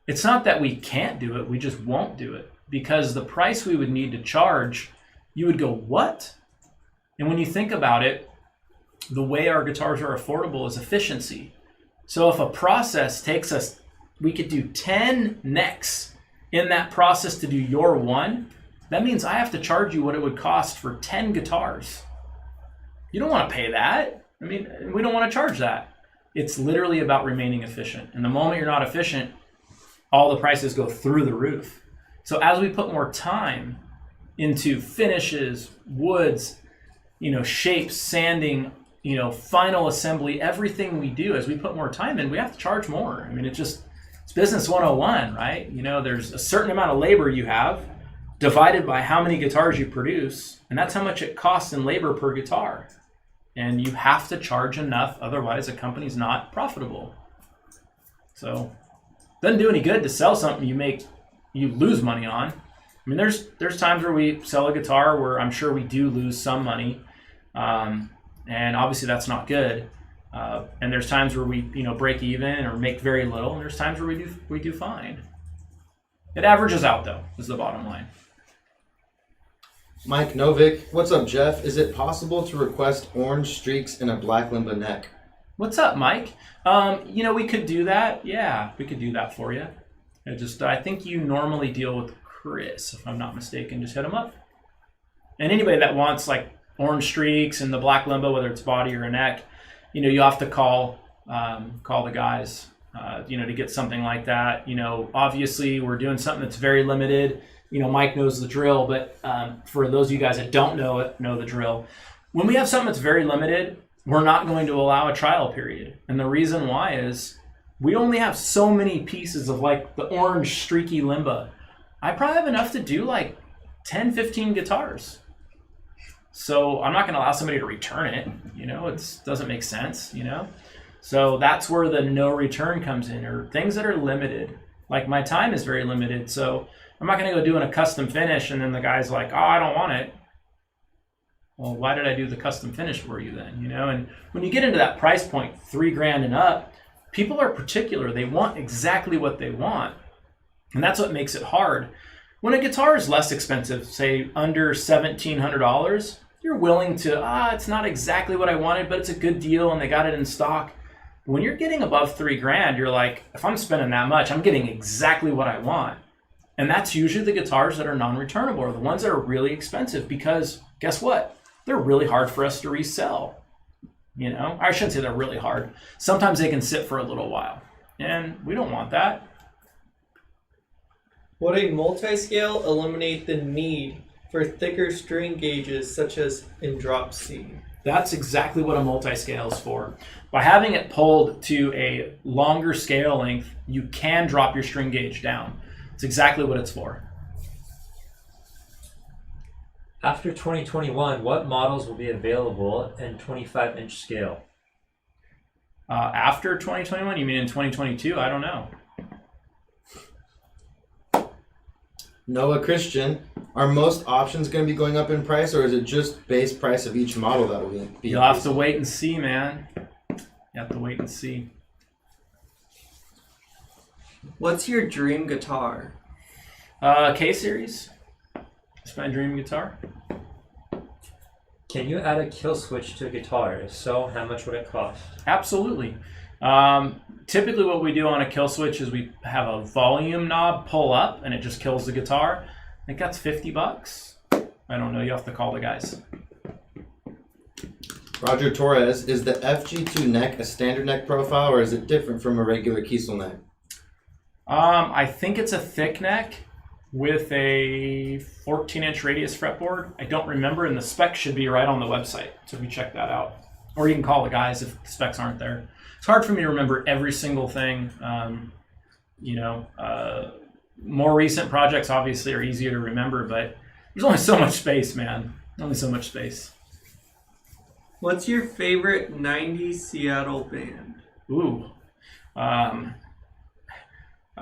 it's not that we can't do it, we just won't do it. Because the price we would need to charge, you would go, what? And when you think about it, the way our guitars are affordable is efficiency. So if a process takes us, we could do 10 necks in that process to do your one, that means I have to charge you what it would cost for 10 guitars. You don't want to pay that. I mean, we don't want to charge that. It's literally about remaining efficient. And the moment you're not efficient, all the prices go through the roof. So as we put more time into finishes, woods, shapes, sanding, final assembly, everything we do, as we put more time in, we have to charge more. I mean, it's business 101, right? There's a certain amount of labor you have divided by how many guitars you produce, and that's how much it costs in labor per guitar. and you have to charge enough, otherwise a company's not profitable. So doesn't do any good to sell something you lose money on. I mean, there's times where we sell a guitar where I'm sure we do lose some money, and obviously that's not good. And there's times where we break even or make very little, and there's times where we do fine. It averages out though, is the bottom line. Mike Novick, what's up, Jeff? Is it possible to request orange streaks in a black limba neck? What's up, Mike? We could do that. Yeah, we could do that for you. I think you normally deal with Chris, if I'm not mistaken. Just hit him up. And anybody that wants like orange streaks in the black limbo, whether it's body or a neck, you have to call the guys, to get something like that. Obviously we're doing something that's very limited. Mike knows the drill, but for those of you guys that don't know the drill, when we have something that's very limited, we're not going to allow a trial period. And the reason why is we only have so many pieces of like the orange streaky limba. I probably have enough to do like 10, 15 guitars. So I'm not going to allow somebody to return it. It doesn't make sense, So that's where the no return comes in, or things that are limited. Like my time is very limited. So I'm not going to go doing a custom finish and then the guy's like, oh, I don't want it. Well, why did I do the custom finish for you then? And when you get into that price point, $3,000 and up, people are particular. They want exactly what they want. And that's what makes it hard. When a guitar is less expensive, say under $1,700, you're willing to, it's not exactly what I wanted, but it's a good deal and they got it in stock. When you're getting above $3,000, you're like, if I'm spending that much, I'm getting exactly what I want. And that's usually the guitars that are non-returnable, or the ones that are really expensive, because guess what? They're really hard for us to resell. I shouldn't say they're really hard. Sometimes they can sit for a little while, and we don't want that. Would a multi-scale eliminate the need for thicker string gauges, such as in drop C? That's exactly what a multi-scale is for. By having it pulled to a longer scale length, you can drop your string gauge down. It's exactly what it's for. After 2021, what models will be available in 25-inch scale? After 2021? You mean in 2022? I don't know. Noah Christian, are most options going to be going up in price, or is it just base price of each model that will be? You'll have to wait and see, man. You have to wait and see. What's your dream guitar? K-Series. It's my dream guitar. Can you add a kill switch to a guitar? If so, how much would it cost? Absolutely. Typically what we do on a kill switch is we have a volume knob pull up and it just kills the guitar. I think that's $50. I don't know. You have to call the guys. Roger Torres, is the Fg2 neck a standard neck profile, or is it different from a regular Kiesel neck? I think it's a thick neck with a 14-inch radius fretboard. I don't remember, and the specs should be right on the website, so we check that out. Or you can call the guys if the specs aren't there. It's hard for me to remember every single thing. More recent projects obviously are easier to remember, but there's only so much space, man. Only so much space. What's your favorite 90s Seattle band? Ooh.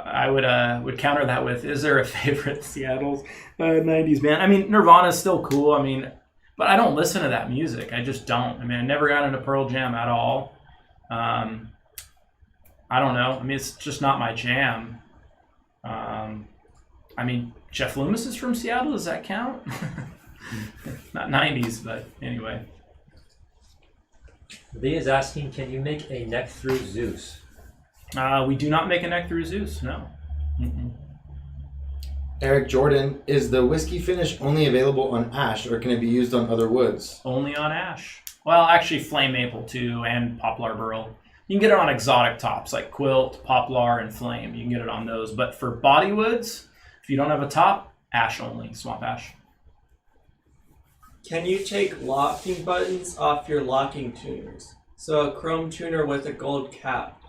I would counter that with, is there a favorite Seattle 90s band? I mean, Nirvana's still cool. I mean, but I don't listen to that music. I just don't. I mean, I never got into Pearl Jam at all. I don't know. I mean, it's just not my jam. I mean, Jeff Loomis is from Seattle. Does that count? Not 90s, but anyway. Lee is asking, can you make a neck through Zeus? We do not make a neck through Zeus, no. Mm-mm. Eric Jordan, is the whiskey finish only available on ash, or can it be used on other woods? Only on ash. Well, actually flame maple too, and poplar burl. You can get it on exotic tops like quilt, poplar, and flame. You can get it on those. But for body woods, if you don't have a top, ash only, swamp ash. Can you take locking buttons off your locking tuners? So a chrome tuner with a gold cap.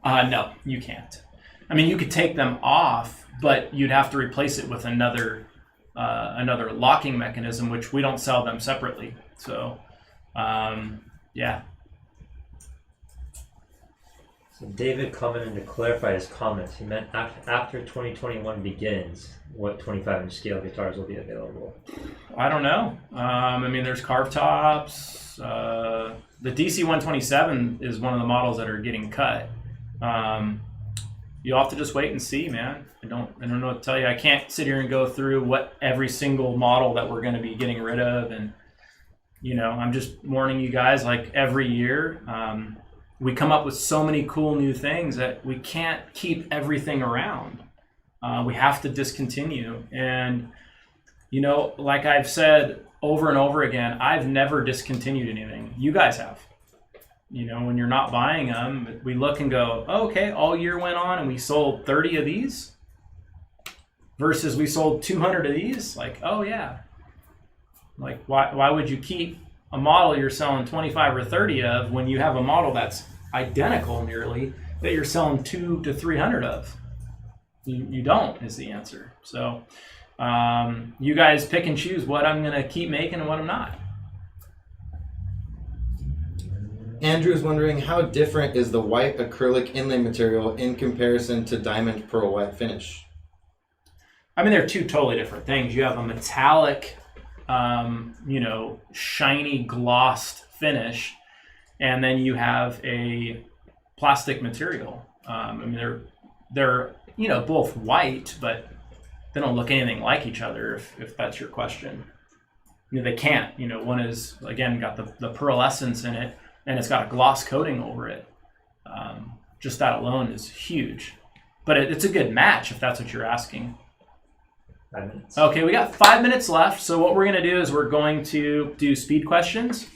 No, you can't. I mean, you could take them off, but you'd have to replace it with another locking mechanism, which we don't sell them separately. So Yeah. So David commented to clarify his comments. He meant after 2021 begins, what 25-inch scale guitars will be available? I don't know. I mean, there's carved tops. The DC 127 is one of the models that are getting cut. You'll have to just wait and see, man. I don't know what to tell you. I can't sit here and go through what every single model that we're going to be getting rid of, and I'm just warning you guys. Like every year, we come up with so many cool new things that we can't keep everything around. We have to discontinue. And, like I've said over and over again, I've never discontinued anything. You guys have. When you're not buying them, we look and go, oh, okay, all year went on and we sold 30 of these versus we sold 200 of these. Like, oh, yeah. Like, why would you keep a model you're selling 25 or 30 of when you have a model that's identical nearly that you're selling 200 to 300 of? You don't is the answer. So you guys pick and choose what I'm going to keep making and what I'm not. Andrew's wondering, how different is the white acrylic inlay material in comparison to diamond pearl white finish? I mean, they're two totally different things. You have a metallic, shiny glossed finish, and then you have a plastic material. I mean, they're both white, but they don't look anything like each other. If that's your question, they can't. One is again got the pearlescence in it, and it's got a gloss coating over it. Just that alone is huge, but it's a good match if that's what you're asking. 5 minutes. Okay, we got 5 minutes left. So what we're going to do is we're going to do speed questions.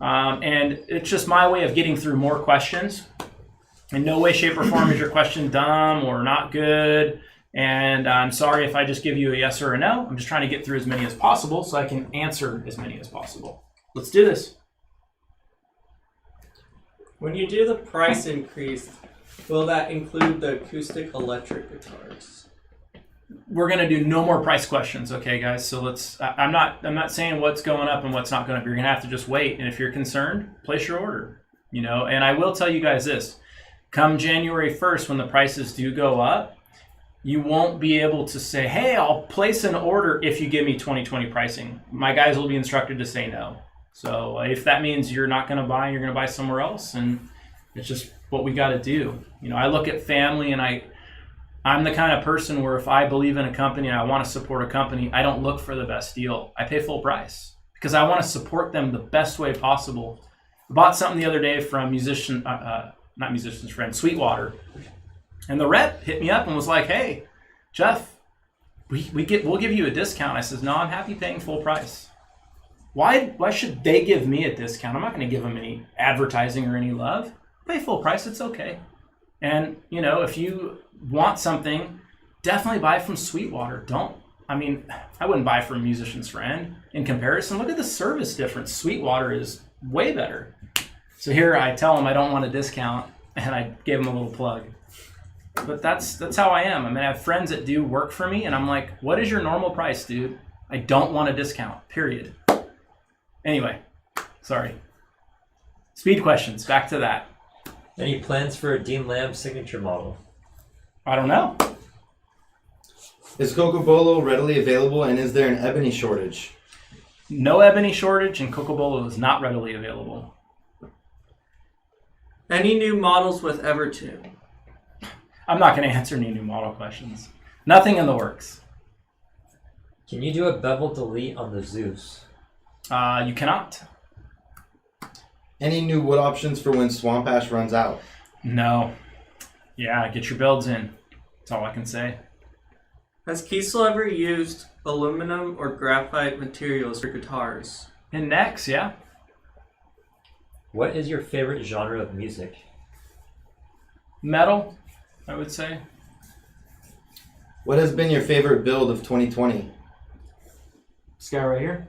And it's just my way of getting through more questions. In no way, shape, or form is your question dumb or not good. And I'm sorry if I just give you a yes or a no. I'm just trying to get through as many as possible so I can answer as many as possible. Let's do this. When you do the price increase, will that include the acoustic electric guitars? We're going to do no more price questions, okay, guys? So I'm not saying what's going up and what's not going up. You're going to have to just wait. And if you're concerned, place your order, And I will tell you guys this. Come January 1st, when the prices do go up, you won't be able to say, hey, I'll place an order if you give me 2020 pricing. My guys will be instructed to say no. So if that means you're not going to buy, you're going to buy somewhere else. And it's just what we got to do. I look at family, and I'm the kind of person where if I believe in a company and I want to support a company, I don't look for the best deal. I pay full price because I want to support them the best way possible. I bought something the other day from not musician's friend, Sweetwater. And the rep hit me up and was like, hey, Jeff, we'll give you a discount. I says, no, I'm happy paying full price. Why should they give me a discount? I'm not going to give them any advertising or any love. Pay full price, it's okay. And, if you want something, definitely buy from Sweetwater. I wouldn't buy from Musician's Friend. In comparison, look at the service difference. Sweetwater is way better. So here I tell them I don't want a discount, and I gave them a little plug. But that's how I am. I have friends that do work for me, and I'm like, what is your normal price, dude? I don't want a discount, period. Anyway, sorry. Speed questions, back to that. Any plans for a Dean Lamb signature model? I don't know. Is Cocobolo readily available, and is there an ebony shortage? No ebony shortage, and Cocobolo is not readily available. Any new models with Evertune? I'm not going to answer any new model questions. Nothing in the works. Can you do a bevel delete on the Zeus? You cannot. Any new wood options for when swamp ash runs out? No. Yeah, get your builds in. That's all I can say. Has Kiesel ever used aluminum or graphite materials for guitars? In necks, yeah. What is your favorite genre of music? Metal, I would say. What has been your favorite build of 2020? This guy right here.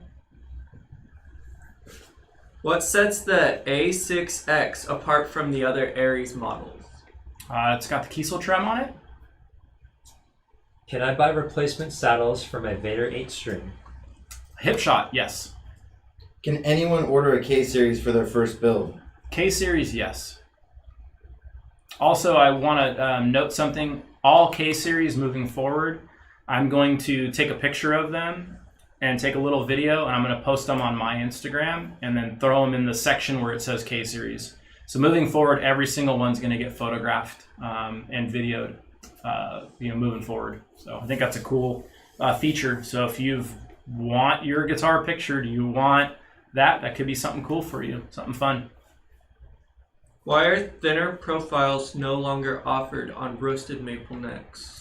What sets the A6X apart from the other Aries models? It's got the Kiesel trim on it. Can I buy replacement saddles for my Vader 8 string? Hip shot, yes. Can anyone order a K series for their first build? K series, yes. Also, I want to note something. All K series moving forward, I'm going to take a picture of them and take a little video, and I'm going to post them on my Instagram and then throw them in the section where it says K series. So moving forward, every single one's going to get photographed and videoed, moving forward. So I think that's a cool feature. So if you want your guitar pictured, you want that could be something cool for you, something fun. Why are thinner profiles no longer offered on roasted maple necks?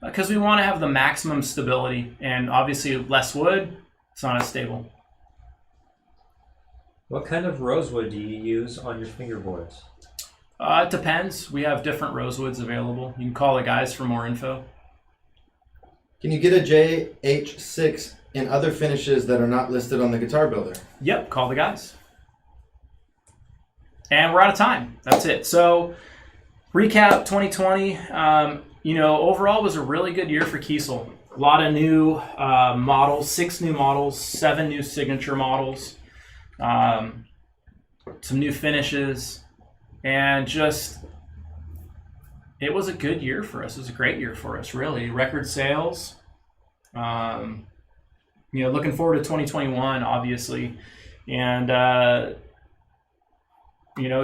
Because we want to have the maximum stability, and obviously less wood, it's not as stable. What kind of rosewood do you use on your fingerboards? It depends. We have different rosewoods available. You can call the guys for more info. Can you get a JH6 in other finishes that are not listed on the Guitar Builder? Yep, call the guys. And we're out of time. That's it. So, recap 2020. Overall was a really good year for Kiesel. A lot of new models, 6 new models, 7 new signature models, some new finishes, and just, it was a good year for us. It was a great year for us, really. Record sales. Looking forward to 2021, obviously, and to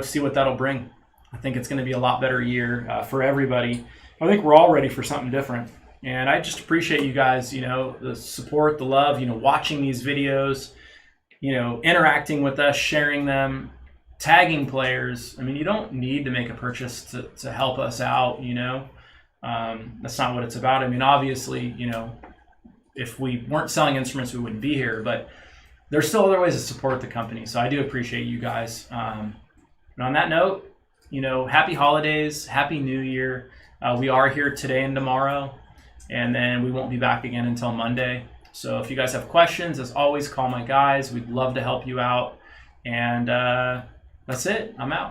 see what that'll bring. I think it's going to be a lot better year for everybody. I think we're all ready for something different. And I just appreciate you guys, the support, the love, watching these videos, interacting with us, sharing them, tagging players. I mean, you don't need to make a purchase to help us out, That's not what it's about. I mean, obviously, if we weren't selling instruments, we wouldn't be here. But there's still other ways to support the company. So I do appreciate you guys. And on that note, happy holidays, happy New Year. We are here today and tomorrow, and then we won't be back again until Monday. So if you guys have questions, as always, call my guys. We'd love to help you out. And that's it. I'm out.